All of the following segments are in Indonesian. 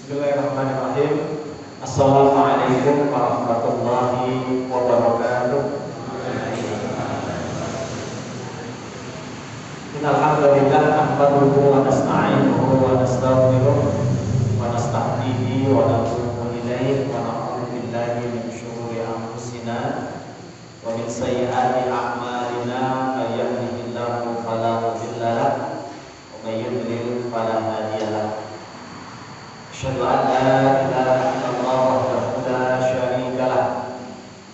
Bismillahirrahmanirrahim. Assalamualaikum warahmatullahi wabarakatuh. Innal hamdalillah nahmaduhu wa nasta'inuhu wa nastaghfiruh wa nastahdihi wa natubu ilaihi wa na'udzu billahi min syururi anfusina wa min sayyiati a'malina may yahdihillahu fala mudilla lahu wa may yudlil fala hadiya lahu. Asyhadu an la ilaha illallah wahdahu la syarika lah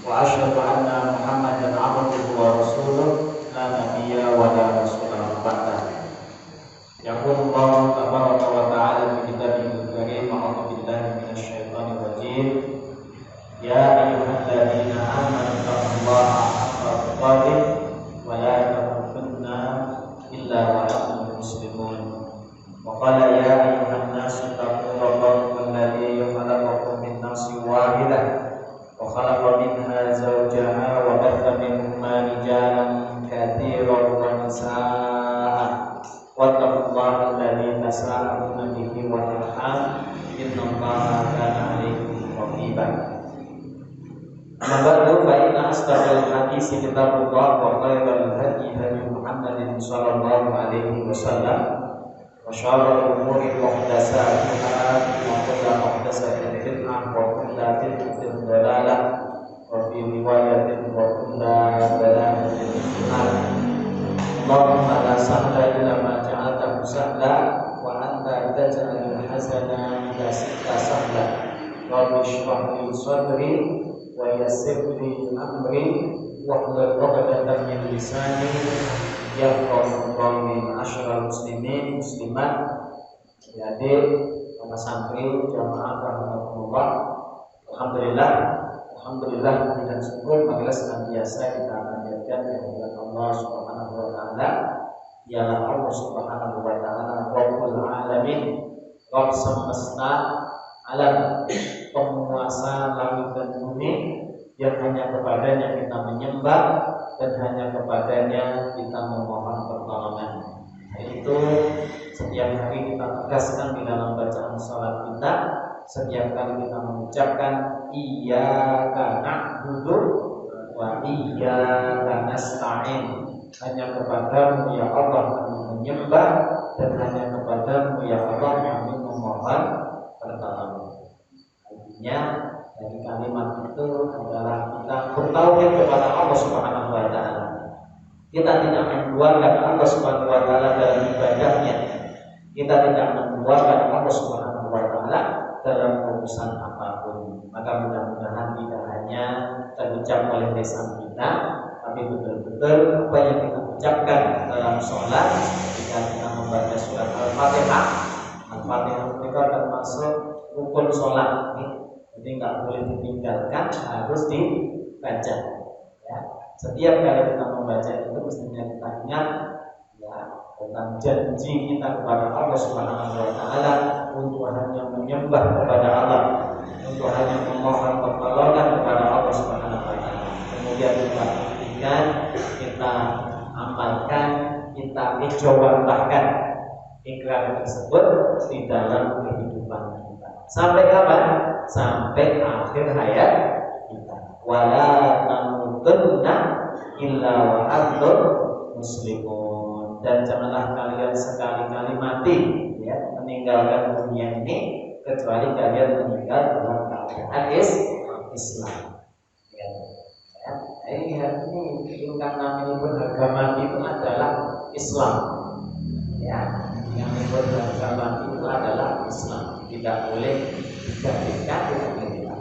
wa asyhadu anna Muhammadan abduhu wa rasuluh la nabiyya wa la rasula ba'da. Yaqulu Allah tabaraka wa ta'ala fi kitabihil karim, a'udzu billahi minasy syaithanir rajim. Ya ayyuhalladzina amanu taqullaha haqqa tuqatih wa la tamutunna illa wa antum muslimun. Wa qala ya ayyuhan nasu taqu rabbakum alladzi khalaqakum min nafsin wahidah wa khalaqa minha zawjaha wa batha minhuma rijalan katsiran wa nisaa'a wattaqullaha alladzi tasaaluna bihi wal arham innallaha kana 'alaykum raqiba. Amma ba'du fa inna asdaqal hadits kitabullah wa khairal hadyi hadyu Muhammadin sallallahu alaihi wasallam wa syarrul umuri muhdatsatuha wa kullu muhdatsatin bid'ah wa kullu bid'atin dhalalah wa fi riwayatin wa kullu dhalalatin finnar. Allahumma la sahla illa ma ja'altahu sahla wa anta taj'alul hazana idza shi'ta sahla. Rabbi shrah li sadri wa yassir li amri wahlul 'uqdatam min lisani yafqahu qawli. Ma'asyiral muslimin muslimat, adik, para santri, jamaah rahimakumullah. Alhamdulillah dan syukur marilah senantiasa kita panjatkan kehadirat Allah Subhanahu wa taala. Ialah Allah Subhanahu wa taala Rabbul alamin, Rabb semesta alam, penguasa langit dan bumi, yang hanya kepadanya kita menyembah dan hanya kepadanya kita memohon pertolongan. Itu setiap hari kita tegaskan di dalam bacaan salat kita, setiap kali kita mengucapkan iyyaka na'budu wa iyyaka nasta'in. Hanya kepadamu ya Allah kami menyembah dan hanya kepadamu ya Allah kami memohon pertolongan. Artinya dari kalimat itu adalah kita bertauhid kepada Allah Subhanahu wa taala. Kita tidak menduakan Allah Subhanahu wa taala dalam ibadahnya. Kita tidak menduakan Allah Subhanahu wa taala dalam urusan apapun. Maka mudah-mudahan tidak hanya terucap oleh lisan kita, tapi betul-betul apa yang kita ucapkan dalam sholat ketika kita membaca surat Al-Fatihah. Al-Fatihah itu termasuk rukun sholat. Jadi nggak boleh ditinggalkan, harus dibaca. Ya. Setiap kali kita membaca itu mestinya kita ingat ya tentang janji kita kepada Allah Subhanahu wa taala untuk hanya menyembah kepada Allah, untuk hanya memohon pertolongan kepada Allah Subhanahu wa taala. Kemudian kita buktikan, kita amalkan, kita ijawantahkan ikrar tersebut di dalam kehidupan kita. Sampai kapan? Sampai akhir hayat kita. Wala tamutunna illa wa antum muslimun. Dan janganlah kalian sekali-kali mati, ya, meninggalkan dunia ini kecuali kalian meninggal dalam keadaan Islam. Ya. Ini karena menyebut harga mati itu adalah Islam. Ya, yang menyebut harga mati itu adalah Islam. Tidak boleh dijadikan kita.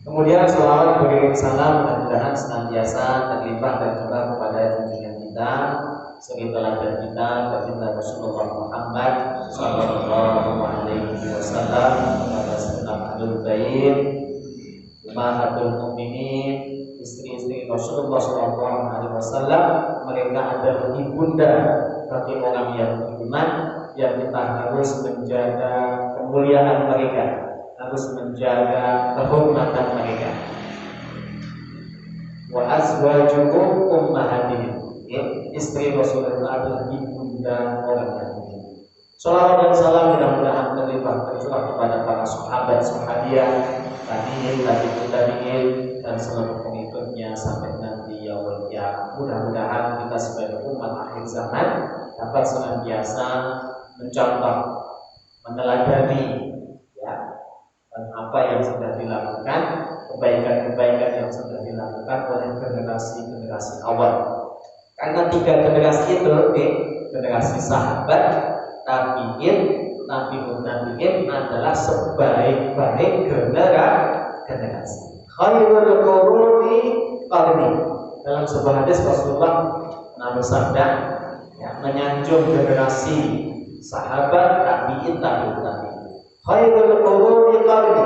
Kemudian selawat beriring salam mudah-mudahan senantiasa terlimpah dan curah kepada junjungan kita, suri teladan kita, baginda Rasulullah Muhammad sallallahu alaihi wasallam, kepada segenap ahlul bait, ummahatul mukminin, istri-istri Rasulullah sallallahu alaihi wasallam. Mereka adalah ibunda bagi orang yang beriman, yang kita harus menjaga kemuliaan mereka, harus menjaga kehormatan mereka. Wa azwajuhum ummahatihim, istri Rasulullah adalah ibunda orang yang beriman. Salawat dan salam mudah-mudahan terlimpah tercurah kepada para sahabat sahabiah, tabi'in, dan seluruh pengikutnya sampai nanti yaumul qiyamah. Mudah-mudahan kita sebagai umat akhir zaman dapat senantiasa mencontoh, meneladani ya apa yang sudah dilakukan, kebaikan-kebaikan yang sudah dilakukan oleh generasi-generasi awal. Karena 3 generasi itu, generasi sahabat, tabi'in, tabi'ut tabi'in adalah sebaik-baik generasi. Khairul quruni qarni. Dalam sebuah hadis Rasulullah bersabda, ya, menyanjung generasi sahabat, tabi'in, tabi'ut tabi'in. Khairul quruni qarni.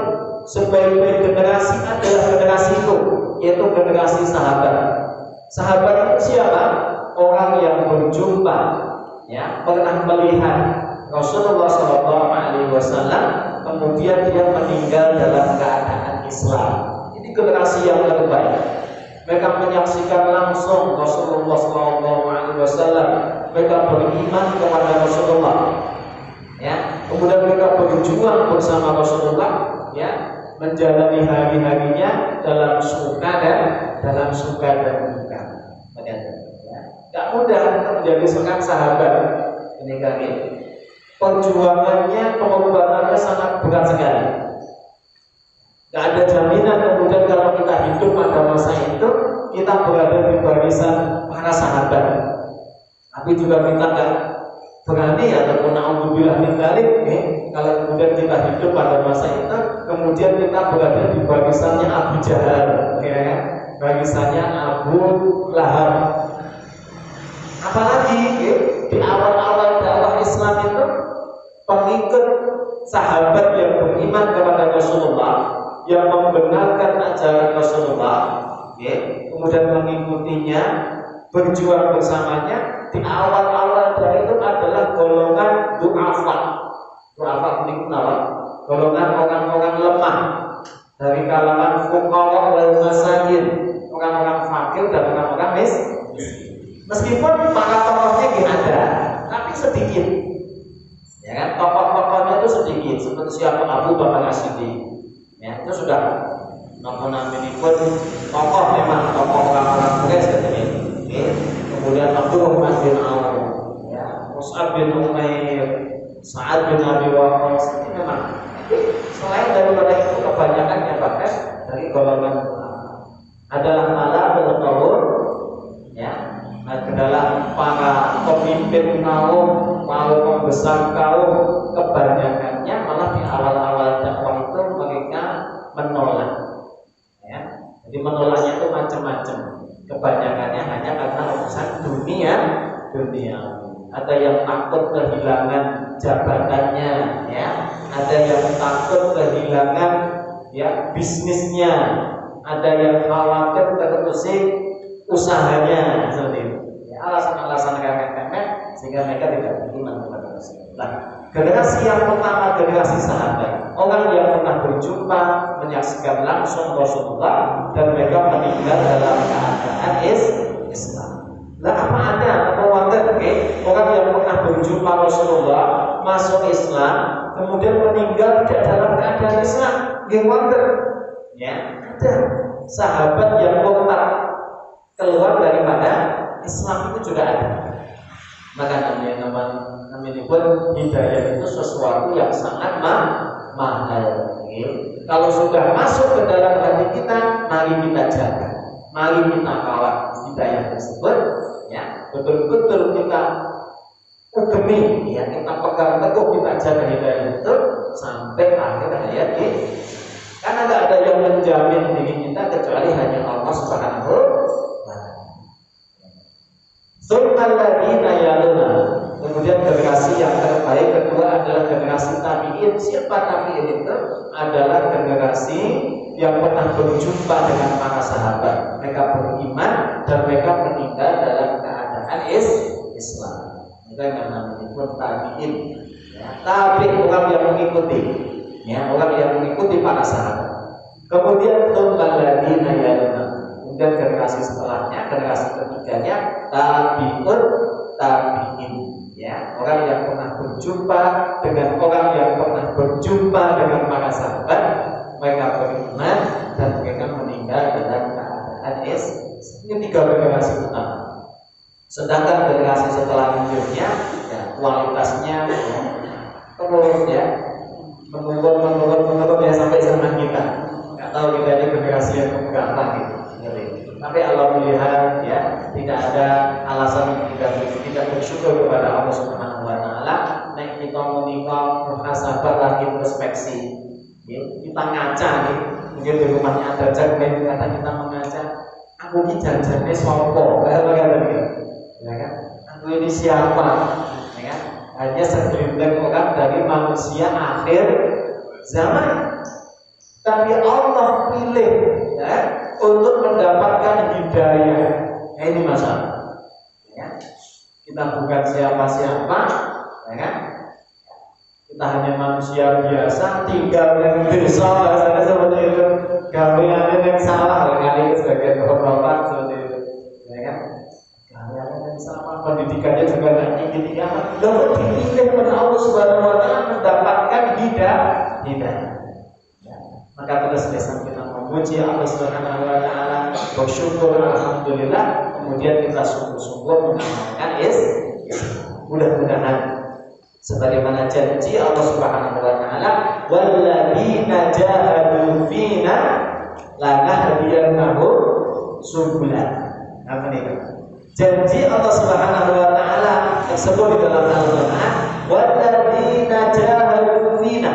Sebaik-baik generasi adalah generasiku, yaitu generasi sahabat. Sahabat itu siapa? Orang yang berjumpa, ya, pernah melihat Rasulullah SAW, kemudian dia meninggal dalam keadaan Islam. Ini generasi yang terbaik. Mereka menyaksikan langsung Rasulullah SAW. Mereka beriman kepada Rasulullah, ya. Kemudian mereka berjuang bersama Rasulullah, ya, menjalani hari-harinya dalam suka dan duka. Tidak mudah menjadi seorang sahabat. Ini kami perjuangannya, pengorbanannya sangat berat sekali. Tidak ada jaminan kemudian kalau kita hidup pada masa itu kita berada di barisan para sahabat. Tapi juga kita tidak berani ataupun na'udzubillah min dzalik, kalau kemudian kita hidup pada masa itu kemudian kita berada di barisannya Abu Jahal, ya, barisannya Abu Lahab. Apalagi di awal-awal dakwah Islam itu pengikut sahabat yang beriman kepada Rasulullah, yang membenarkan ajaran Rasulullah, kemudian mengikutinya, berjuang bersamanya, di awal-awal dari itu adalah golongan du'afa. Du'afa ini kenapa? Golongan orang-orang lemah dari kalangan fuqara wal masakin, orang-orang fakir dan orang-orang miskin. Meskipun para tokohnya ada, tapi sedikit, ya kan? Tokoh-tokohnya itu sedikit, seperti siapa Abu Bakar As-Siddiq, ya, itu sudah ini pun tokoh, memang tokoh orang-orang Quraisy, kemudian Abdurrahman bin Auf, ya, Mus'ab bin Umair, Sa'ad bin Abi Waqqas, ini memang. Selain daripada itu kebanyakan yang bahkan dari golongan adalah malah bertawur, ya, adalah para pemimpin kaum pembesar kaum. Kebanyakannya malah di awal-awal dakwah itu mereka menolak, ya. Jadi menolaknya itu macam-macam. Kebanyakannya hanya karena urusan dunia. Ada yang takut kehilangan jabatannya, ya. Ada yang takut kehilangan, ya, bisnisnya. Ada yang khawatir terusik usahanya, seperti itu. Ya, alasan-alasan remeh-remeh sehingga mereka tidak beriman kepada Rasulullah. Nah, generasi yang pertama, generasi sahabat, orang yang pernah berjumpa, menyaksikan langsung Rasulullah, dan mereka meninggal dalam keadaan Islam. Nah, apa ada orang yang pernah berjumpa Rasulullah, masuk Islam, kemudian meninggal tidak dalam keadaan Islam? Gimana? Ya, ada sahabat yang murtad keluar daripada Islam, itu juga ada. Maka namanya pun hidayah itu sesuatu yang sangat mahal. Kalau sudah masuk ke dalam hati kita, mari kita jaga, mari kita kawal hidayah tersebut, ya, betul-betul kita ugemi, ya, kita pegang teguh, kita jaga hidayah itu sampai akhir hayat ini. Karena tidak ada yang menjamin diri kita kecuali hanya Allah Subhanahu wa ta'ala. Tsummalladziina yaluna. Kemudian generasi yang terbaik kedua adalah generasi tabi'in. Siapa tabi'in itu? Adalah generasi yang pernah berjumpa dengan para sahabat. Mereka beriman dan mereka meninggal dalam keadaan Islam. Mereka yang namanya tabi'in. Ya, tabi' orang yang mengikuti, ya, orang yang mengikuti para sahabat. Kemudian tsummalladziina yaluna. Kemudian generasi setelahnya, generasi ketiganya tabi'ut tabi'in. Ya, orang yang pernah berjumpa dengan orang yang pernah berjumpa dengan para sahabat, mereka beriman dan mereka meninggal dalam keadaan ini 3 generasi utama. Sedangkan generasi setelah hijrahnya, ya, kualitasnya terus ya menurun ya sampai zaman kita. Nggak tahu kita ini generasi yang keberapa gitu. Tapi alhamdulillah ya tidak ada alasan kita tidak bersyukur kepada Allah Subhanahu Wa Taala. Nek kita menikah muhasabah lagi introspeksi, ya, kita ngaca nih. Mungkin di rumahnya ada cermin, kata kita mengaca. Aku ini janjane sopo, ya kan? Aku ini siapa? Ya kan? Hanya segelintir orang dari manusia akhir zaman. Tapi Allah pilih ya, untuk mendapatkan hidayah. Nah, ini masalah. Ya. Kita bukan siapa-siapa, ya kan? Kita hanya manusia biasa, tinggal yang desa, bahasanya seperti itu. Gawean yang salah, kali sebagai bapak seperti itu, ya kan? Gawean yang salah, pendidikannya juga tidak tinggi amat. Lalu dipilih oleh Allah Subhanahu Wa Taala mendapatkan hidayah. Maka terus kita memuji Allah Subhanahu Wa Taala, bersyukur alhamdulillah, kemudian kita sungguh-sungguh mengamalkan mudah-mudahan sebagaimana janji Allah Subhanahu Wa Taala, walladzina jahadu fina lanahdiyannahum subulana. Apa nih? Janji Allah Subhanahu Wa Taala tersebut di dalam Al-Qur'an, walladzina jahadu fina,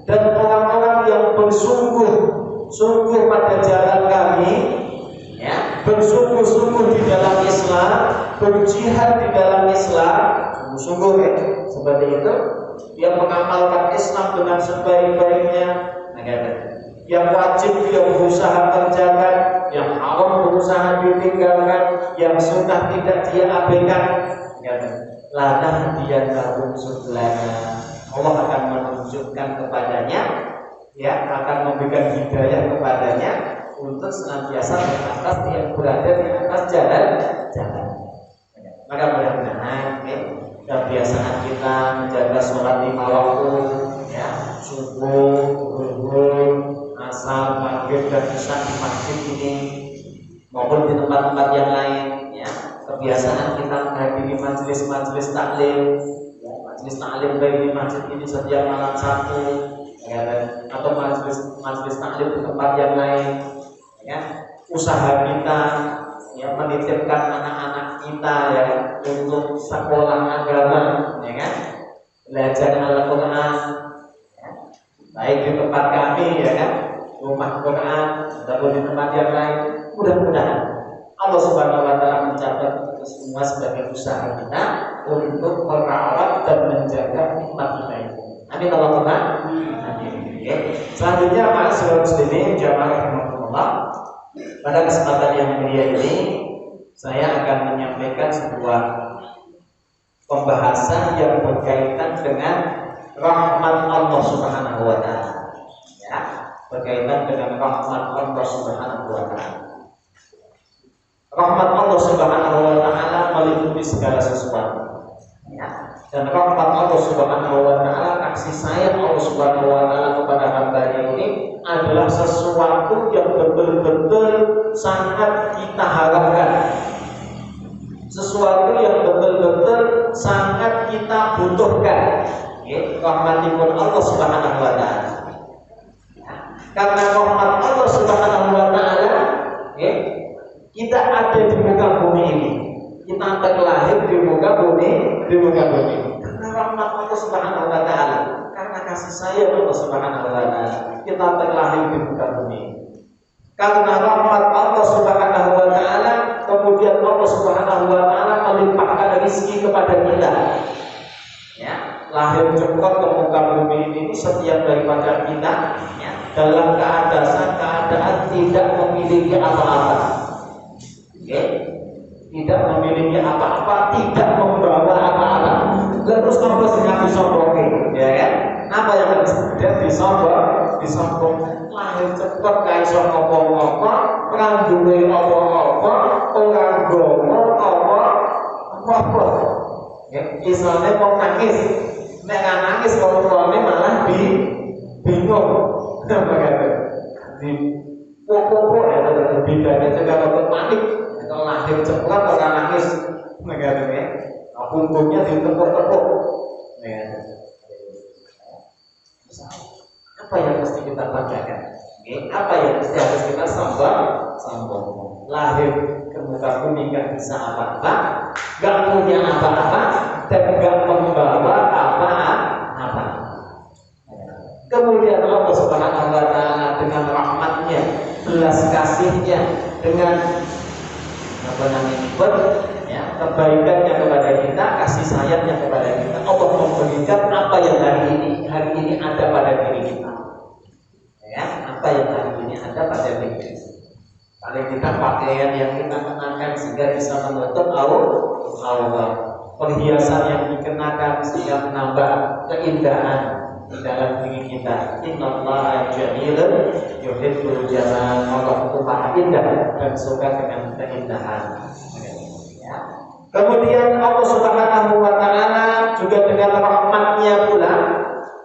dan orang-orang yang bersungguh-sungguh pada jalan kami, ya, bersungguh-sungguh di dalam Islam, berjihad di dalam Islam, sungguh-sungguh ya, seperti itu, yang mengamalkan Islam dengan sebaik-baiknya, yang wajib dia berusaha kerjakan, yang haram berusaha ditinggalkan, yang sunnah tidak dia abaikan, lanahdiyannahum subulana. Allah akan menunjukkan kepadanya, ya, akan memberikan hidayah kepadanya untuk senantiasa berada di atas jalan. Maka mudah-mudahan ya, kebiasaan kita menjaga sholat 5 waktu, ya, subuh, zuhur, asar, maghrib dan isya di masjid ini maupun di tempat-tempat yang lain, ya, kebiasaan kita menghadiri majelis-majelis taklim. Majelis taklim baik di masjid ini setiap malam Sabtu, ya, atau majelis taklim di tempat yang lain, ya. Usaha kita ya menitipkan anak-anak kita ya untuk sekolah agama, ya kan, belajar Al-Quran, ya. Baik di tempat kami, ya kan, rumah Quran ataupun di tempat yang lain. Mudah-mudahan Allah Subhanahu Wa Taala mencatat itu semua sebagai usaha kita untuk merawat dan menjaga nikmat kita itu. Amin Allahumma amin. Selanjutnya Ma'asyiral muslimin jamaah rahimakumullah, pada kesempatan yang mulia ini saya akan menyampaikan sebuah pembahasan yang berkaitan dengan rahmat Allah Subhanahu Wa Taala. Ya, berkaitan dengan rahmat Allah Subhanahu Wa Taala. Rahmat Allah Subhanahu Wa Taala meliputi segala sesuatu. Ya. Dan rahmat Allah Subhanahu Wa Taala, kasih sayang Allah Subhanahu Wa Taala kepada hambanya ini adalah sesuatu yang betul-betul sangat kita harapkan, sesuatu yang betul-betul sangat kita butuhkan. Ya, rahmatipun Allah Subhanahu Wa Taala. Ya. Karena rahmat Allah Subhanahu Wa Taala, ya, kita ada di muka bumi ini. Kita terlahir di muka bumi, karena rahmat Allah Subhanahu Wa Taala, karena kasih sayang Allah Subhanahu Wa Taala, kita terlahir di muka bumi. Karena rahmat Allah Subhanahu Wa Taala, kemudian Allah Subhanahu Wa Taala melimpahkan rezeki kepada kita. Ya, lahir cepat ke muka bumi ini setiap daripada kita, ya, dalam keadaan tidak memiliki apa-apa. Okay. Tidak memiliki apa-apa, tidak membawa apa-apa, terus kamu sengaja disombongin, ya kan? Apa yang kemudian disombong, lahir cepat kayak iso ngopo-ngopo, orang duwe apa-apa, orang gomo apa-apa, Misalnya mau nangis, nek nggak nangis kalau tuanya malah bingung, begitu. Di pokok ya, bedanya juga kalau panik, kalau lahir cepat kalau nangis, begitu ya. Punggungnya ditepuk-tepuk, apa yang mesti kita banggakan? Apa yang mesti harus kita sambung? Lahir ke muka bumi nggak bisa apa-apa, nggak punya apa-apa, dan nggak membawa apa-apa. Kemudian Allah Subhanahu Wa Taala dengan rahmatnya, belas kasihnya, dengan kebaikannya kepada kita, kasih sayangnya kepada kita, Allah memberikan apa yang hari ini ada pada diri kita. Apa yang hari ini ada pada diri kita. Paling kita pakaian yang kita kenakan sehingga bisa menutup aurat, perhiasan yang dikenakan sehingga menambah keindahan di dalam diri kita. Innallaha jamilun yuhibbul jamal. Allah itu maha indah dan suka dengan keindahan. Kemudian Allah Subhanahu Wa Taala juga dengan rahmatnya pula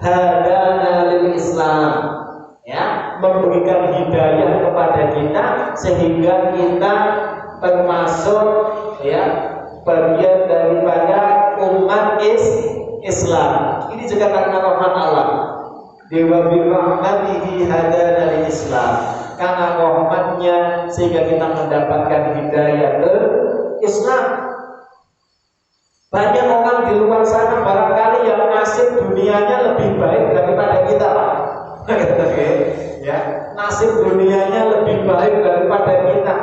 hadana lil Islam, memberikan hidayah kepada kita sehingga kita termasuk bagian daripada umat Islam. Ini juga karena rahmat Allah. Dewa birahmatihi hadana lil Islam. Karena rahmatnya sehingga kita mendapatkan hidayah ke Islam. Banyak orang di luar sana barangkali yang nasib dunianya lebih baik daripada kita, Pak. Nasib dunianya lebih baik daripada kita,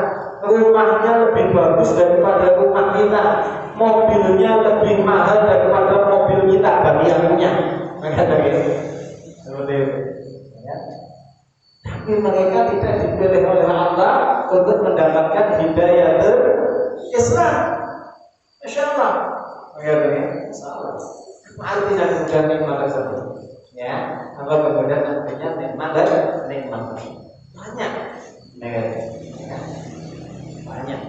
rumahnya lebih bagus daripada rumah kita, mobilnya lebih mahal daripada mobil kita bagi yang punya. Tapi mereka tidak dipilih oleh Allah untuk mendapatkan hidayah ke Islam. Masya Allah. Salah. Artinya kemudian nikmat tersebut, apa kemudian artinya nikmat dan nikmat banyak, banyak.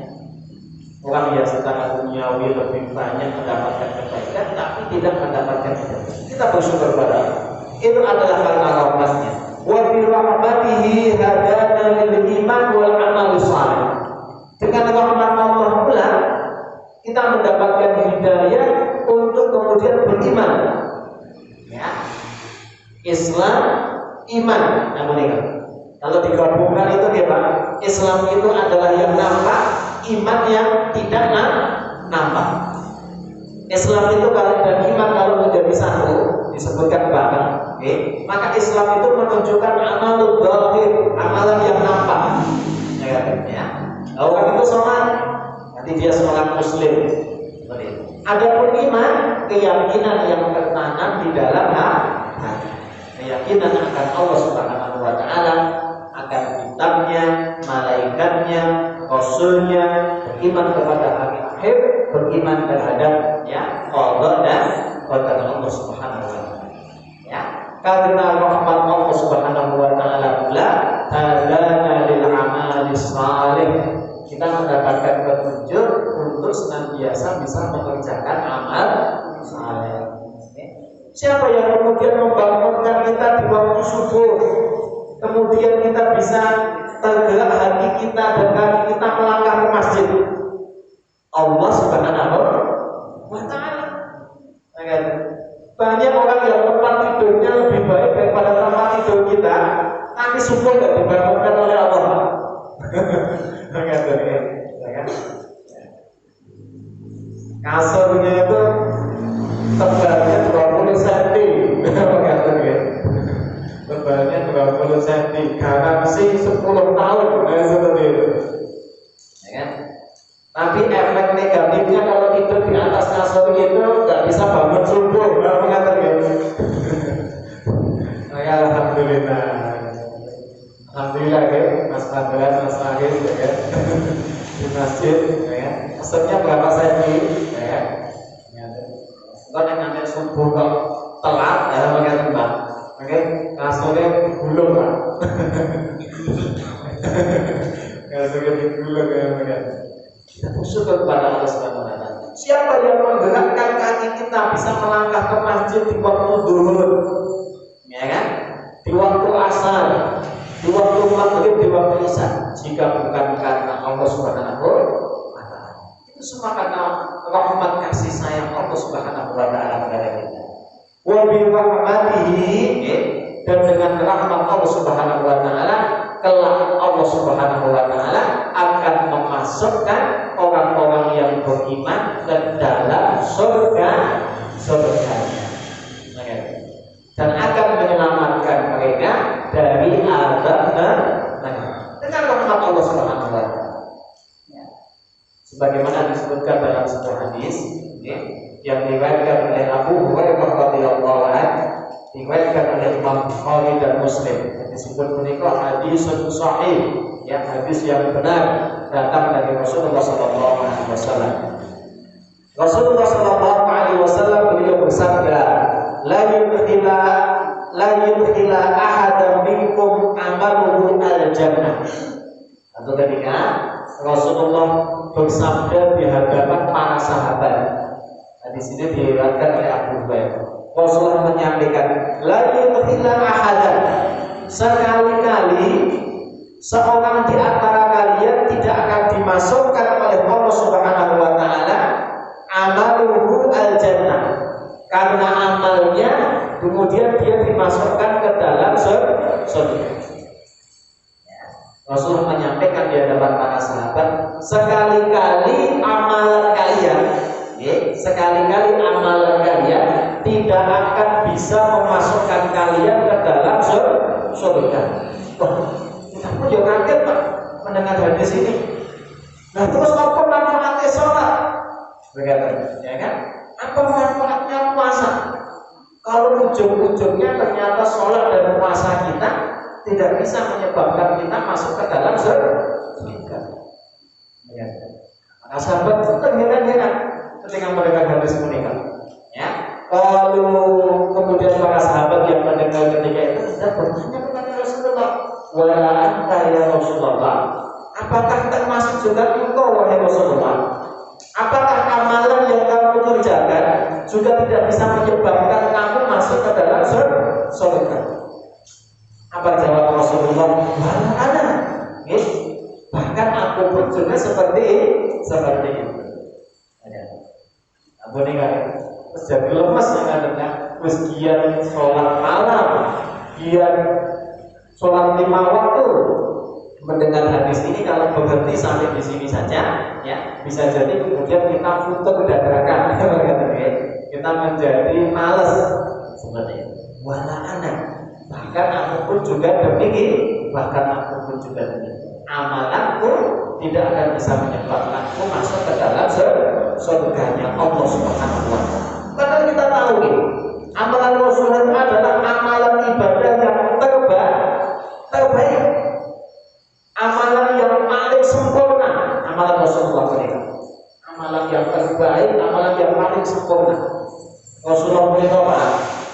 Orang yang secara duniawi lebih banyak mendapatkan kebaikan, tapi tidak mendapatkan kebaikan. Kita bersyukur pada Allah. Itu adalah karena rahmatnya. Wa bi rahmatihi hadana lil iman wal amal salih. Dengan rahmat Allah pula kita mendapatkan hidayah untuk kemudian beriman, Islam, iman. Namun kalau digabungkan itu Pak, Islam itu adalah yang nampak, iman yang tidak nampak. Islam itu dan iman kalau menjadi satu disebutkan bareng, maka Islam itu menunjukkan amalul zahir, amalan yang nampak. Orang itu sholat, nanti dia seorang muslim. Adapun iman, keyakinan yang tertanam di dalam hati, keyakinan akan Allah Subhanahu Wa Taala, akan kitabnya, malaikatnya, rasulnya, beriman kepada hari akhir, beriman terhadap qada dan qadar Allah Subhanahu Wa Taala. Karena rahmat Allah Subhanahu Wa Taala pula hadana lil amali salih. Kita mendapatkan petunjuk untuk senantiasa bisa mengerjakan amal saleh. Siapa yang kemudian membangunkan kita di waktu subuh, kemudian kita bisa tergerak hati kita dan kaki kita melangkah ke masjid? Allah Subhanahu Wa Taala. Banyak orang yang tempat tidurnya lebih baik daripada tempat tidur kita, tapi subuh tidak dibangunkan oleh Allah. Kasurnya itu tebalnya 20 cm, tebalnya 20 cm, garansi 10 tahun, seperti itu. Tapi efek negatifnya kalau tidur di atas kasur itu nggak bisa bangun subuh, Alhamdulillah. Alhamdulillah Mas Fadlan, Mas Fahir di masjid, kasurnya berapa senti? Kalau nanti subuh kok telat, mengatakan Mbak, kasurnya digulung Pak. Kasurnya digulung Kita bersyukur kepada Allah Subhanahu Wa Taala. Siapa yang menggerakkan kaki karena kita bisa melangkah ke masjid di waktu zuhur, ya kan? Di waktu asar, di waktu maghrib, di waktu isya, jika bukan karena Allah Subhanahu wa Ta'ala. Itu semua karena rahmat kasih sayang Allah Subhanahu wa Ta'ala kepada kita. Wa bi rahmatihi, dan dengan rahmat Allah Subhanahu wa Ta'ala, kelak Allah Subhanahu wa Ta'ala akan memasukkan orang-orang yang beriman ke dalam surga-nya, dan akan menyelamatkan mereka dari azab neraka dengan rahmat Allah Subhanahu wa Ta'ala. Sebagaimana disebutkan dalam sebuah hadis yang diriwayatkan oleh Abu Hurairah radhiyallahu anhu, diriwayatkan oleh Imam Bukhari dan Muslim, disebut menikah hadis sahih, ya, hadis yang benar datang dari Rasulullah sallallahu alaihi wasallam. Rasulullah sallallahu alaihi wasallam beliau bersabda, la yudkhila ahadan minkum amaluhu al-jannah. Atau ketika Rasulullah bersabda di hadapan para sahabat. Di sini diriwayatkan oleh Abu Hurairah. Rasulullah menyampaikan, la yudkhila ahadan, sekali-kali seorang di antara kalian tidak akan dimasukkan oleh Allah Subhanahu wa Ta'ala amaluhu al-jannah, karena amalnya kemudian dia dimasukkan ke dalam surga. Rasulullah menyampaikan di hadapan para sahabat, sekali-kali amalan kalian, sekali-kali amalan kalian tidak akan bisa memasukkan kalian ke dalam surga. Wah, kita pun juga kaget Pak mendengar hadis ini. Nah, terus apa manfaatnya sholat? Berkata, ya kan? Apa manfaatnya puasa? Kalau ujung-ujungnya ternyata sholat dan puasa kita tidak bisa menyebabkan kita masuk ke dalam surga. Para sahabat itu terheran-heran ketika mendengar hadis menikah. Ya, lalu kemudian para sahabat yang mendengar ketika itu sudah bertanya kepada Rasulullah, wala anta ya Rasulullah, apakah termasuk juga engkau wahai Rasulullah? Apakah amalan yang kamu kerjakan juga tidak bisa menyebabkan kamu masuk ke dalam surga? Apa jawab Rasulullah? Wala ana. Bahkan aku pun juga seperti itu. Abu Nikah jadi lemes yang adanya, meskian sholat malam, kian sholat 5 waktu. Mendengar hadis ini kalau berhenti sampai di sini saja, ya bisa jadi kemudian kita futur dadakan, kita menjadi malas seperti itu. Wala ana, bahkan aku pun juga demikian, amalanku tidak akan bisa menyebabkanku masuk ke dalam surganya Allah Subhanahu wa Ta'ala. Padahal kita tahu nih, amalan Rasulullah adalah amalan ibadah yang terbaik, amalan yang paling sempurna, amalan Rasulullah mereka, amalan yang terbaik, amalan yang paling sempurna. Rasulullah mereka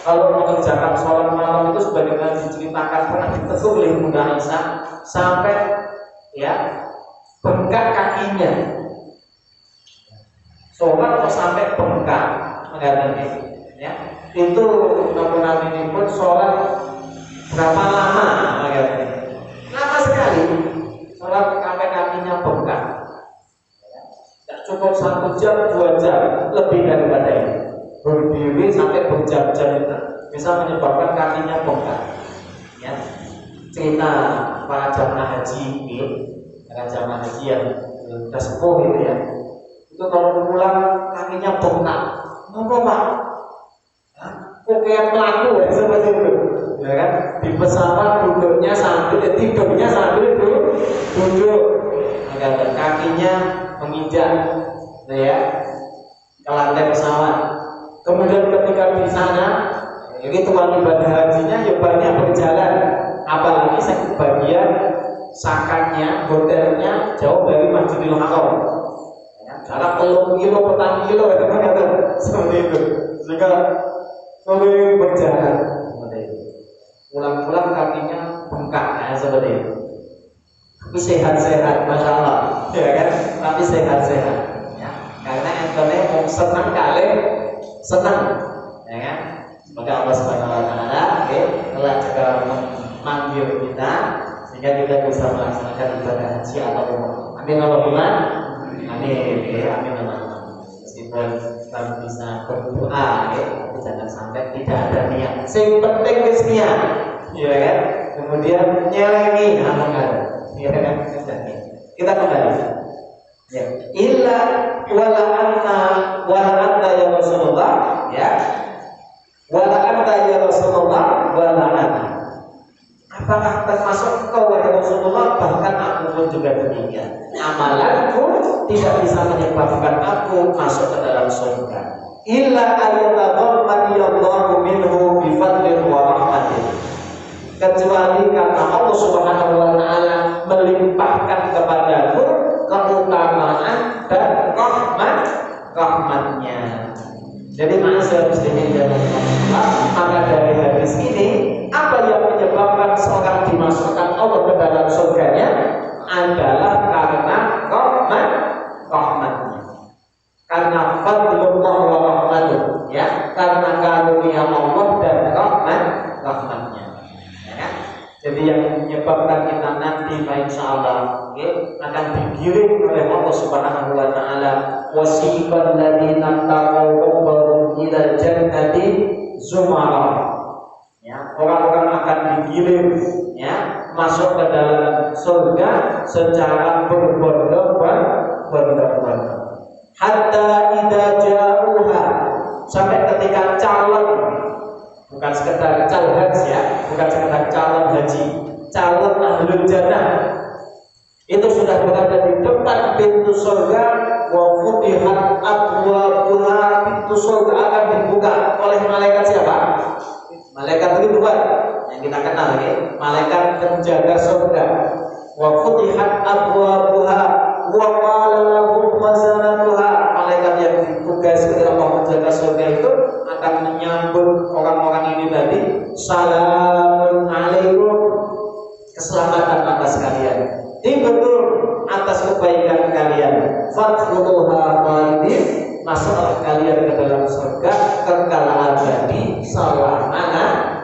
kalau mengerjakan sholat malam itu sebagaimana diceritakan pernah ditegur oleh Bunda Aisyah sampai ya bengkak kakinya. Sholat kok sampai bengkak, mengatakan ya itu namun ini pun sholat berapa lama, mengatakan lama sekali sholat sampai kakinya bengkak. Tidak cukup 1 jam, 2 jam, lebih daripada itu. Berdiri sampai berjam-jam itu bisa menyebabkan kakinya bengkak. Ya, cerita para jamaah haji ini, para jamaah haji yang sudah sepuh itu ya, itu kalau pulang kakinya bengkak, ngapa Pak? Kok kayak melaku ya seperti itu, ya kan? Di pesawat duduknya sambil tidurnya sambil duduk, agar kakinya menginjak, ya, ke lantai pesawat. Kemudian ketika di sana, ini tuan ibadah hajinya ya banyak berjalan, apalagi sebagian sakannya, hotelnya jauh dari Masjidil Haram, jarak 10 kilo, petang kilo, seperti itu, sehingga sering berjalan seperti itu. Pulang-pulang kakinya bengkak, ya, seperti itu. Tapi sehat-sehat, masya Allah, ya kan? Tapi sehat-sehat, ya. Karena entone mau senang kali senang, ya kan? Semoga Allah Subhanahu Wa Taala telah juga memanggil kita sehingga kita bisa melaksanakan ibadah haji atau umrah. Amin Allahumma amin. Amin Allahumma. Meskipun kita bisa berdoa, tapi jangan sampai tidak ada niat. Yang penting niat, ya kan? Kemudian nyelengi amal, ya kan? Kita kembali. Ya. Illa wala anta ya Rasulullah, ya. Wala anta ya Rasulullah wala anta. Apakah termasuk engkau wahai Rasulullah? Bahkan aku pun juga demikian. Amalanku tidak bisa menyebabkan aku masuk ke dalam surga. Illa ayyatadhammani Allahu minhu bi fadlin wa rahmatin. Kecuali karena Allah Subhanahu wa taala melimpahkan kepadaku keutamaan dan rahmatnya. Jadi ma'asyiral muslimin dan muslimat, maka dari hadis ini apa yang menyebabkan seorang dimasukkan Allah ke dalam surganya adalah karena rahmatnya, karena fadlullah wa rahmatuh, ya, karena karunia Allah dan rahmatnya, ya kan? Jadi yang menyebabkan kita nanti insyaallah akan digiring oleh Allah Subhanahu wa taala, wasiqal ladzina taqaw rabbahum ila jannati zumara. Ya, orang-orang akan digiring, ya, masuk ke dalam surga secara berbondong-bondong. Hatta idza ja'uha, sampai ketika calon, bukan sekedar calon haji, ya, bukan sekedar calon haji, calon ahlul jannah itu sudah berada di depan pintu surga. Wa futihat abwabuha, pintu surga akan dibuka oleh malaikat siapa? Malaikat Ridwan yang kita kenal, ya, malaikat penjaga surga. Wa futihat abwabuha wa qala lahum khazanatuha, malaikat yang ditugaskan Allah menjaga surga itu akan menyambut orang-orang ini tadi, salamun alaikum, keselamatan atas kalian, timbul atas kebaikan kalian, fadkhuluha khalidin, masuklah kalian ke dalam surga kekal abadi selamanya.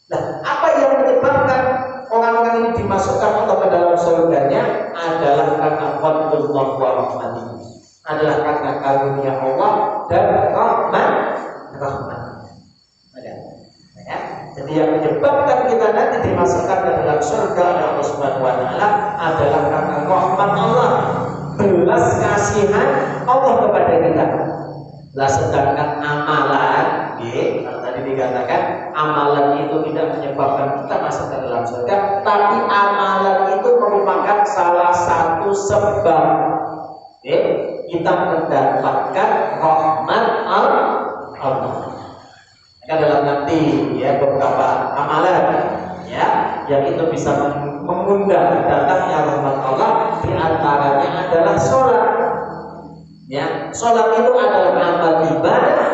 Nah, apa yang menyebabkan orang-orang ini dimasukkan Allah ke dalam surganya adalah karena fadlullah wa rahmatih, adalah karena karunia Allah dan rahmat. Ya. Jadi yang menyebabkan kita nanti dimasukkan ke dalam surga Allah Subhanahu wa taala adalah karena rahmat Allah, belas kasihan Allah kepada kita. Lah sedangkan amalan, kalau tadi dikatakan amalan itu tidak menyebabkan kita masuk ke dalam surga, tapi amalan itu merupakan salah satu sebab kita mendapatkan rahmat Allah. Kan dalam nanti, ya, beberapa amalan, ya, yang itu bisa mengundang datangnya rahmat Allah, di antaranya adalah sholat. Ya, sholat itu adalah amal ibadah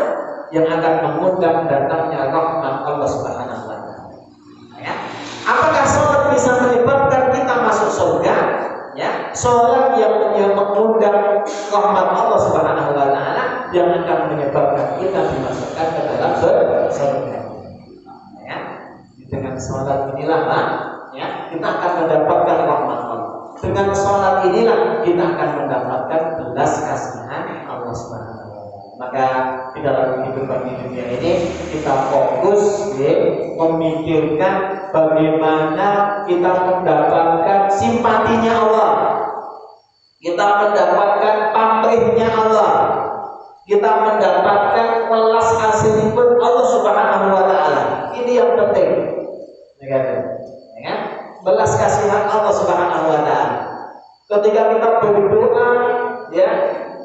yang akan mengundang datangnya rahmat Allah Subhanahu wa taala. Ya. Apakah sholat bisa menyebabkan kita masuk surga? Ya, sholat yang mengundang rahmat Allah Subhanahu wa taala yang akan menyebabkan kita dimasukkan ke dalam surga. Ya, dengan sholat inilah, ya, kita akan mendapatkan rahmat Allah. Dengan sholat inilah kita akan mendapatkan belas kasihan Allah Subhanahu wa taala. Maka di dalam kehidupan di dunia ini kita fokus, memikirkan bagaimana kita mendapatkan simpatinya Allah, kita mendapatkan pamrihnya Allah, kita mendapatkan welas kasihipun Allah Subhanahu wa taala. Ini yang penting. Ya, belas kasihan Allah Subhanahu wa taala. Ketika kita berdoa, ya,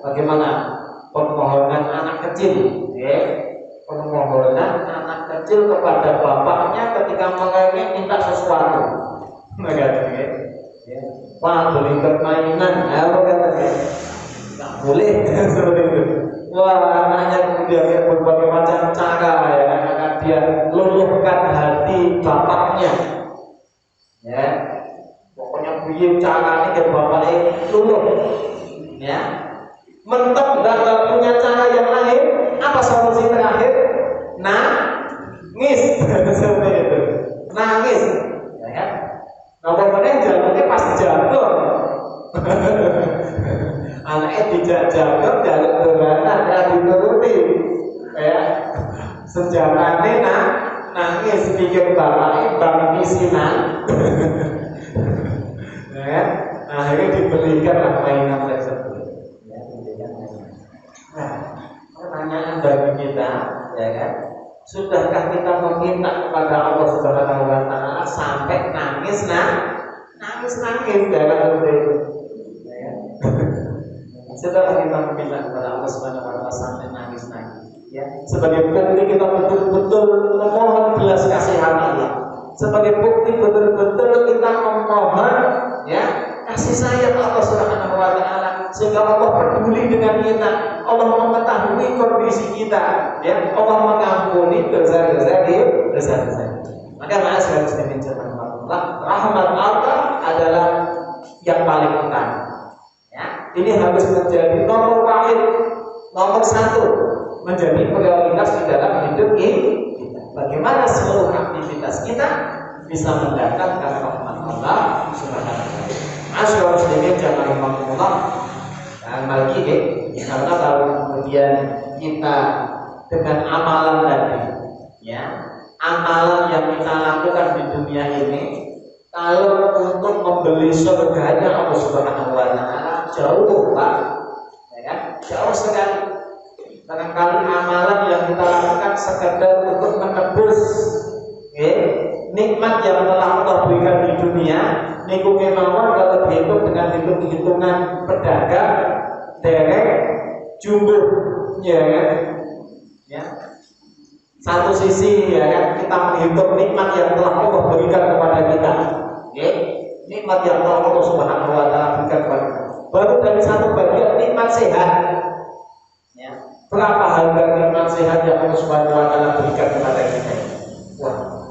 bagaimana permohonan anak kecil, ya, permohonan anak kecil kepada bapaknya ketika merengek minta sesuatu, ya, Pak beli permainan, apa katanya? Nggak boleh seperti itu. Wah, anaknya kemudian berbagai macam cara, ya, akan dia luluhkan hati bapaknya, ya, pokoknya buyut cara ini ke bapaknya luluh, ya. Mentok dan punya cara yang lain, apa Anaknya dijak-jaket jaluk dolanan ya dituruti. Ya. Sejarahnya nangis pikir bapaknya bang isinan. Ya. Akhirnya diberikan mainan tersebut. Ya, diberikan mainan. Nah, pertanyaan bagi kita, ya kan? Sudahkah kita meminta kepada Allah Subhanahu wa taala sampai nangis dalam seperti itu? Ya. Setelah kita meminta kepada Allah Subhanahu wa taala sampai nangis, ya. Sebagai bukti kita betul-betul memohon belas kasihan Allah. Sebagai bukti betul-betul kita memohon, ya, kasih sayang Allah Subhanahu wa taala, sehingga Allah peduli dengan kita, Allah mengetahui kondisi kita, ya, Allah mengampuni dosa-dosa. Maka ma'asyiral muslimin Allah, rahmat Allah adalah yang paling utama. Ya, ini harus menjadi nomor satu, menjadi prioritas di dalam hidup kita. Bagaimana seluruh aktivitas kita bisa mendatangkan rahmat Allah Subhanahu wa taala. Ma'asyiral muslimin Allah, dan lagi karena kalau kemudian kita dengan amalan tadi, ya, amalan yang kita lakukan di dunia ini, kalau untuk membeli surganya Allah Subhanahu wa taala jauh, Pak, ya kan? Jauh sekali. Barangkali amalan yang kita lakukan sekedar untuk menebus nikmat yang telah Allah berikan di dunia. Niku kemauan kalau dihitung dengan hitung-hitungan pedagang derek jumbo, ya kan? Ya. Satu sisi, ya kan, kita menghitung nikmat yang telah Allah berikan kepada kita, ya, nikmat yang telah Allah Subhanahu wa taala berikan kepada kita. Baru dari satu bagian nikmat sehat, ya. Berapa harga nikmat sehat yang Allah Subhanahu wa taala berikan kepada kita? Wah,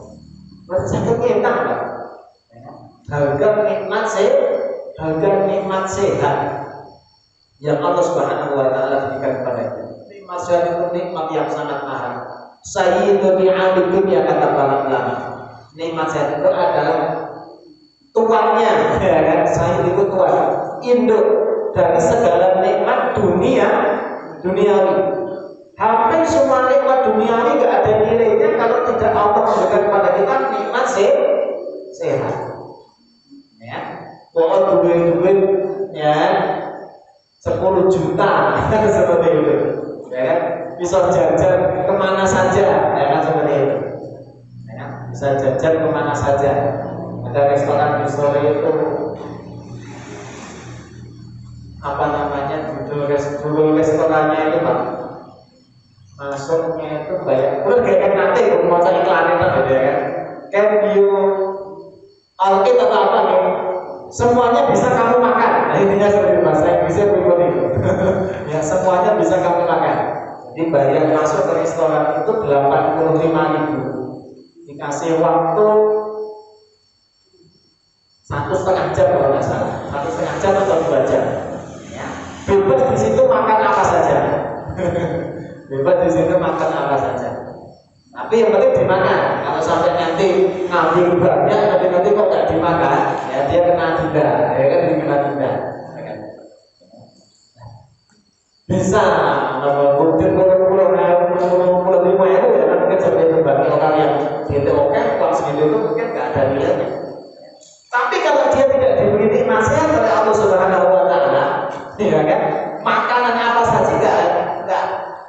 berarti sangat enak, Pak. Harga nikmat sehat yang Allah Subhanahu wa taala berikan kepada kita. Nikmat sehat itu nikmat yang sangat mahal. Sayyidul ni'amid dunya, kata para ulama. Nikmat sehat itu adalah tuannya, ya kan? Sayyid itu tuan, induk dari segala nikmat duniawi. Hampir semua nikmat duniawi gak ada nilainya kalau tidak Allah memberikan kepada kita nikmat sehat. Ya, kalau duit, ya, 10 juta seperti itu, ya kan? Bisa jajan kemana saja, ya kan, seperti itu, ya kan? Bisa jajan kemana saja. Ada restoran di Solo itu, apa namanya, judul restorannya itu, Pak, masuknya itu banyak, udah kayak nanti mau cari iklan itu, ya kan? Can you all it atau apa nih? Semuanya bisa kamu makan. Nah, intinya seperti bahasa Inggrisnya begitu. Ya, semuanya bisa kamu makan. Jadi bayar masuk ke restoran itu 85.000. Dikasih waktu 1,5 jam kalau nggak salah. 1,5 jam atau 2 jam. Ya. Bebas di situ makan apa saja. Bebas di situ makan apa saja. Tapi yang penting dimakan. Kalau sampai nanti ngambil banyak, nanti kok nggak dimakan, ya dia kena denda, ya kan, dia kena denda. Bisa mungkin 55.000, ya kan, mungkin seperti itu bagi orang yang gitu, oke, kalau segitu itu mungkin nggak ada nilainya. Tapi kalau dia tidak diberi nikmat sehat oleh Allah Subhanahu wa taala, ya kan, makanan apa saja nggak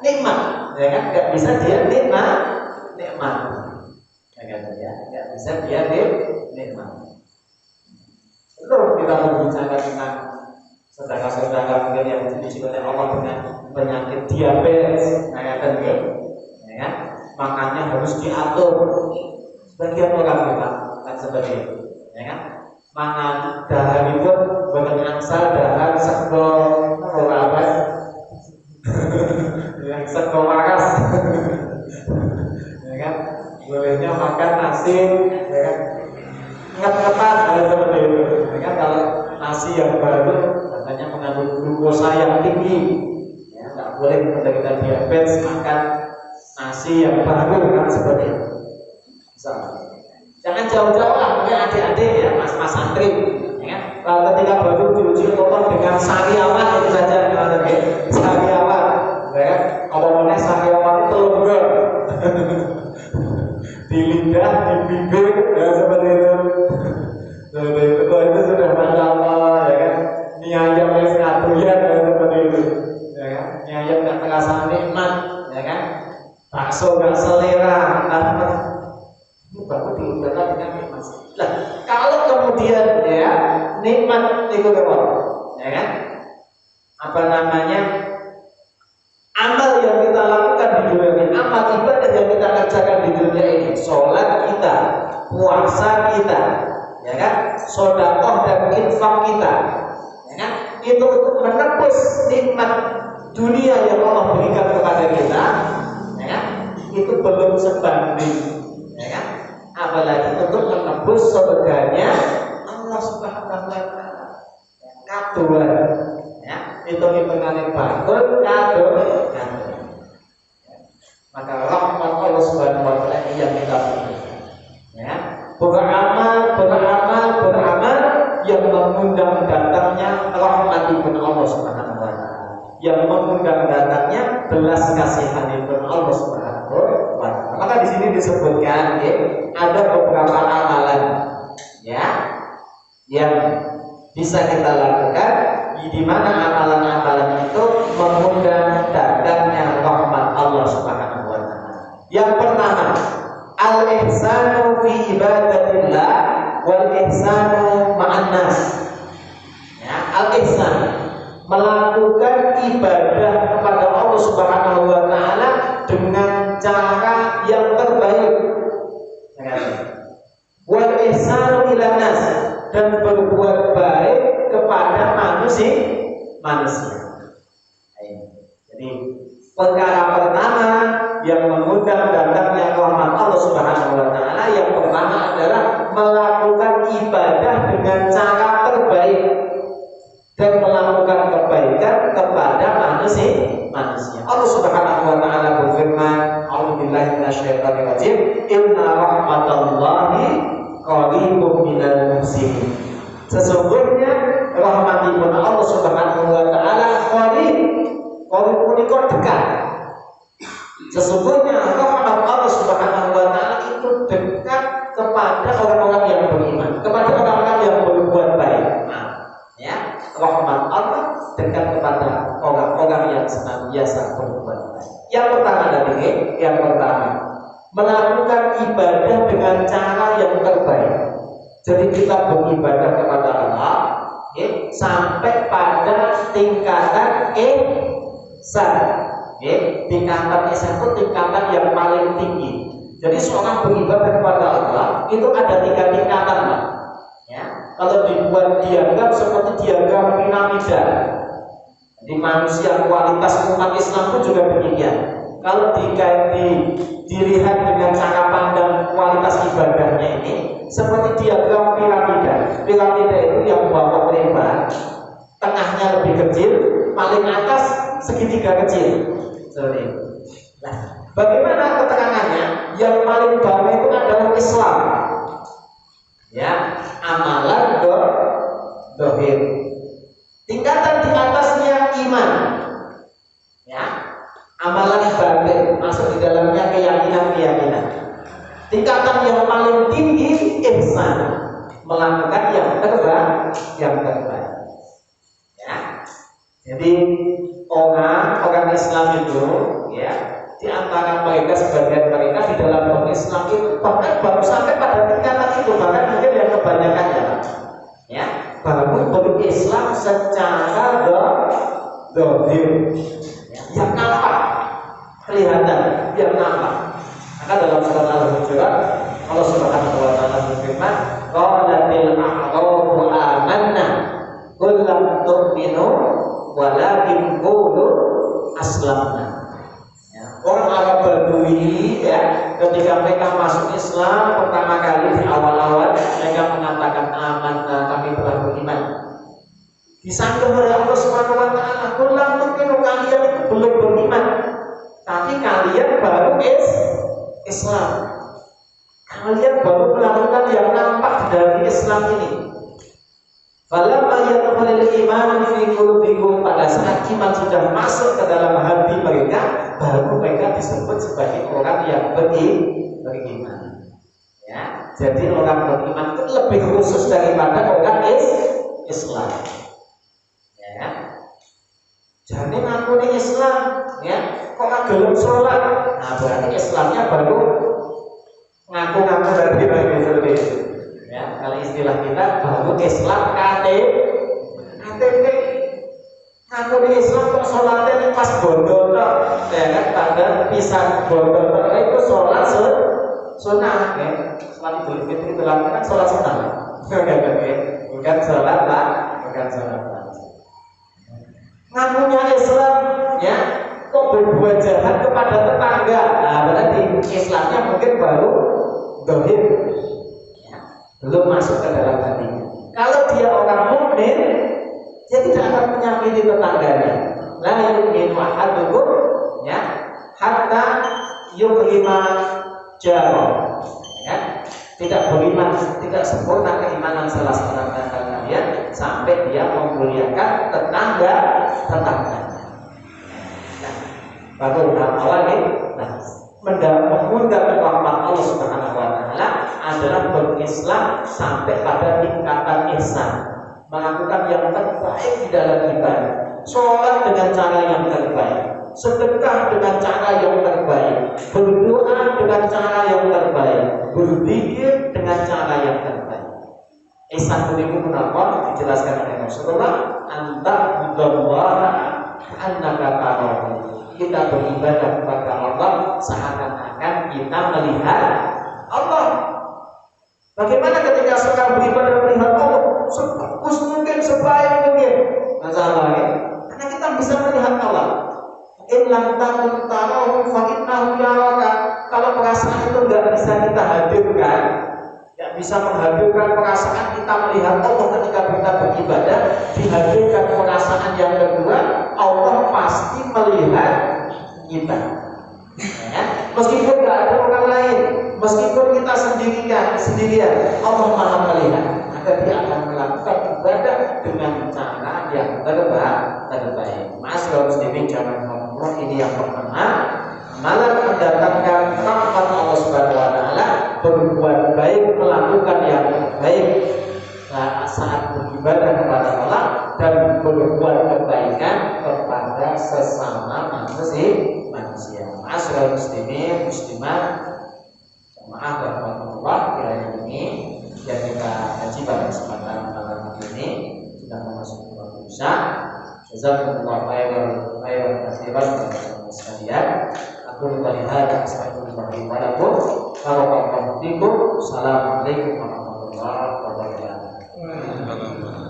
nikmat, ya kan, nggak bisa dia nikmat, ya, nggak bisa dia nikmat. Lalu kita berbicara tentang saudara-saudara mungkin yang diuji oleh Allah dengan penyakit diabetes, ya kan, makannya harus diatur. Sebagian orang memang kan seperti itu, ya kan, mangan dahar itu berangsal dahar sego apa, yang sego waras, ya kan, bolehnya makan nasi, ya kan, nget-ngetan seperti itu, ya kan. Kalau nasi yang baru katanya mengandung glukosa yang tinggi, ya, nggak boleh menderita diabetes makan nasi yang baru, kan, seperti itu. Jangan jauh-jauh lah, mungkin adik-adik, ya, mas-mas santri, ya kan, ketika baru diuji kotor dengan sariawan itu saja, sariawan, ya, apa namanya sariawan itu lembur di lidah, di bibir, ya seperti itu. Itu sudah masalah, ya kan? Mie ayam yang ngatuyan, ya seperti itu, ya kan? Mie ayam nggak terasa nikmat, ya kan? Bakso nggak selera, ini baru diubahkan dengan nikmat. Nah, kalau kemudian ya nikmat itu ya kan? Apa namanya? Amal yang kita lakukan di dunia ini, amal ibadah yang kita kerjakan di dunia ini, sholat kita, puasa kita, ya kan? Sedekah dan infak kita, ya kan? Itu untuk menebus nikmat dunia yang Allah berikan kepada kita, ya kan? Itu belum sebanding, ya kan? Apalagi untuk menebus surganya Allah Subhanahu wa taala. Kaduan, ya, hitung-hitungannya bakul kado. Maka rahmat Allah Subhanahu wa taala yang kita butuhkan. Ya, beramal yang mengundang datangnya rahmatipun Allah Subhanahu wa taala. Yang mengundang datangnya belas kasihanipun Allah Subhanahu wa taala. Maka di sini disebutkan ya, ada beberapa amalan ya yang bisa kita lakukan di mana amalan-amalan itu mengundang datangnya rahmat Allah Subhanahu wa taala. Yang pertama, al-ihsanu fi ibadatillah wal ihsanu ma'an nas. Ya, al-ihsan melakukan ibadah kepada Allah Subhanahu wa taala dengan cara yang terbaik. Wal ihsanu ila nas, dan berbuat baik kepada manusia. Jadi perkara pertama yang mengundang datangnya rahmat Allah Subhanahu wa taala, yang pertama adalah melakukan ibadah dengan cara terbaik dan melakukan kebaikan kepada manusia. Allah Subhanahu wa taala berfirman, "A'udzubillahi minasyaitonir rajim, inna rahmatallahi qaribun minal muhsinin." Sesungguhnya rahmatipun Allah Subhanahu wa taala qarib punika dekat. Sesungguhnya rahmat Allah Subhanahu wa taala itu dekat kepada orang-orang yang beriman, kepada orang-orang yang berbuat baik. Ya, rahmat Allah dekat kepada orang-orang yang senantiasa berbuat baik. Yang pertama, melakukan ibadah dengan cara yang terbaik. Jadi kita beribadah kepada Allah ya, sampai pada tingkatan ihsan. Ya, tingkatan ihsan itu tingkatan yang paling tinggi. Jadi seorang beribadah kepada Allah itu ada 3 tingkatan, Pak. Ya, kalau dibuat diagram seperti diagram piramida. Di manusia kualitas umat Islam pun juga demikian. Kalau dilihat dengan cara pandang kualitas ibadahnya ini seperti diagram piramida. Piramida itu yang bawah lebar, tengahnya lebih kecil, paling atas segitiga kecil. Seperti itu. Nah, bagaimana keterangannya? Yang paling bawah itu adalah Islam. Ya, amalan dohir. Tingkatan di atasnya iman. Ya, amalan batin masuk di dalamnya keyakinan. Tingkatan yang paling tinggi ihsan, melakukan yang terbaik. Ya, jadi orang Islam itu, ya, di antara mereka sebagian mereka di dalam Islam itu bahkan baru sampai pada tingkatan itu, bahkan mungkin yang kebanyakannya, ya, baru berislam secara dohir, ya, yang nampak, kelihatan, yang nampak. Maka dalam surat Al-Hujurat Allah Subhanahu wa taala berfirman, qalatil a'rabu amanna qul lam tu'minu walakin qulu aslamna. Ya, orang Arab Badui ya, ketika mereka masuk Islam pertama kali di awal-awal mereka mengatakan aman, kami telah beriman. Disangka oleh Allah Subhanahu wa taala, qul lam tu'minu, kalian itu belum beriman, tapi kalian baru Islam. Kalian baru melakukan yang nampak dari Islam ini. Falam saat iman sudah masuk ke dalam hati mereka, baru mereka disebut sebagai orang yang beriman. Ya, jadi orang beriman itu lebih khusus daripada orang Islam. Ya, jadi ngaku nih Islam, ya, kok gelem sholat? Nah, berarti Islamnya baru ngaku-ngaku dari begitu. Ya, kalau istilah kita baru Islam KTP. Ngaku nih Islam kok sholatnya pas bodoh, ya kan? Tanda pisah bodoh itu sholat sunnah, ya. Sholat Idul Fitri itu kan sholat sunnah, bukan sholat lah, bukan sholat lah. Ngakunya Islam, ya, kok berbuat jahat kepada tetangga? Nah, berarti Islamnya mungkin baru dohir, ya, belum masuk ke dalam hatinya. Kalau dia orang mukmin, dia tidak akan menyakiti tetangganya. La yu'minu ahadukum, ya, hatta yukrima jaro, ya. Tidak beriman, tidak sempurna keimanan salah seorang kalian sampai dia memuliakan tetangganya. Nah, baru awal ini, mengundang rahmat Allah Subhanahu Wa Taala adalah berislam sampai pada tingkatan ihsan, melakukan yang terbaik di dalam ibadah, sholat dengan cara yang terbaik, sedekah dengan cara yang terbaik, berdoa dengan cara yang terbaik, berzikir dengan cara yang terbaik. Ihsan itu kenapa dijelaskan oleh Rasulullah, anta budallah annaka tarahu. Kita beribadah kepada Allah seakan-akan kita melihat Allah. Bagaimana ketika sekarang beribadah melihat Allah sebagus mungkin, sebaik mungkin? Masalahnya karena kita bisa melihat Allah. In lam takun tarahu fa innahu yaraka. Kalau perasaan itu enggak bisa kita hadirkan, enggak bisa menghadirkan perasaan kita melihat Allah ketika kita beribadah, dihadirkan perasaan yang kedua, Allah pasti melihat kita. Ya, meskipun enggak ada orang lain, meskipun kita sendirian, Allah Maha melihat. Maka dia akan melakukan ibadah dengan cara yang terbaik. Masyaallah muslimin jamaah ini yang pertama, malah mendatangkan rahmat Allah Subhanahu Wa Taala, berbuat baik, melakukan yang baik saat beribadah kepada Allah dan berbuat kebaikan kepada sesama manusia. Masyaallah muslimin muslimat jamaah rahmatullah, kiranya ini yang kita kaji pada kesempatan malam ini sudah memasuki waktu isya. Jazakumullah khairan katsiran teman-teman sekalian. Aku melihat astagfirullah wa lakum. Barakallahu fikum. Assalamualaikum warahmatullahi wabarakatuh.